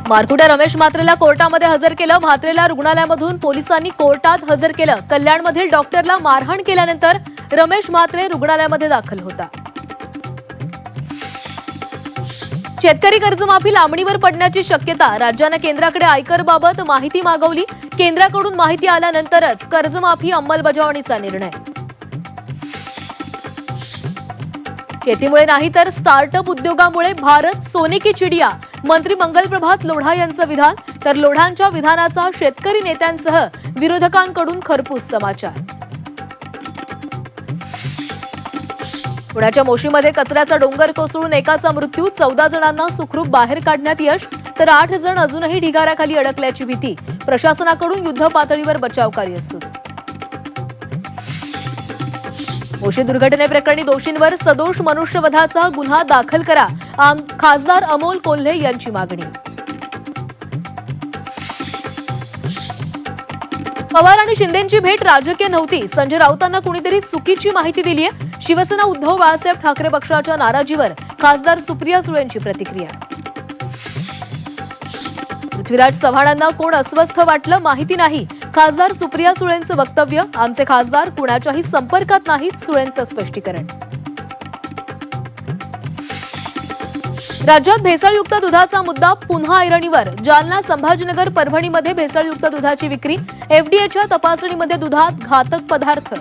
मारकुटे रमेश म्हात्रेला कोर्टामध्ये हजर केलं. म्हात्रेला रुग्णालयामधून पोलिसांनी कोर्टात हजर केलं. कल्याणमधील डॉक्टरला मारहाण केल्यानंतर रमेश म्हात्रे रुग्णालयामध्ये दाखल होता. शेतकरी कर्जमाफी लांबणीवर पडण्याची शक्यता. राज्यानं केंद्राकडे आयकरबाबत माहिती मागवली. केंद्राकडून माहिती आल्यानंतरच कर्जमाफी अंमलबजावणीचा निर्णय. शेतीमुळे नाही तर स्टार्टअप उद्योगामुळे भारत सोने की चिडिया. मंत्री मंगलप्रभात लोढा यांचं विधान. तर लोढांच्या विधानाचा शेतकरी नेत्यांसह विरोधकांकडून खरपूस समाचार. पुण्याच्या मोशीमध्ये कचऱ्याचा डोंगर कोसळून एकाचा मृत्यू. 14 जणांना सुखरूप बाहेर काढण्यात यश. तर 8 जण अजूनही ढिगाऱ्याखाली अडकल्याची भीती. प्रशासनाकडून युद्ध पातळीवर बचाव कार्य सुरू. मोशी दुर्घटनेप्रकरणी दोषींवर सदोष मनुष्यवधाचा गुन्हा दाखल करा. खासदार अमोल कोल्हे यांची मागणी. पवार आणि शिंदेंची भेट राजकीय नव्हती. संजय राऊतांना कुणीतरी चुकीची माहिती दिली आहे. शिवसेना उद्धव बाळासाहेब ठाकरे पक्षाच्या नाराजीवर खासदार सुप्रिया सुळेंची प्रतिक्रिया. पृथ्वीराज चव्हाणांना कोण अस्वस्थ वाटलं माहिती नाही. खासदार सुप्रिया सुळेंचं वक्तव्य. आमचे खासदार कुणाच्याही संपर्कात नाहीत. सुळेंचं स्पष्टीकरण. राज्यात भेसळयुक्त दुधाचा मुद्दा पुन्हा ऐरणीवर. जालना, संभाजीनगर, परभणीमध्ये भेसळयुक्त दुधाची विक्री. एफडीएच्या तपासणीमध्ये दुधात घातक पदार्थ.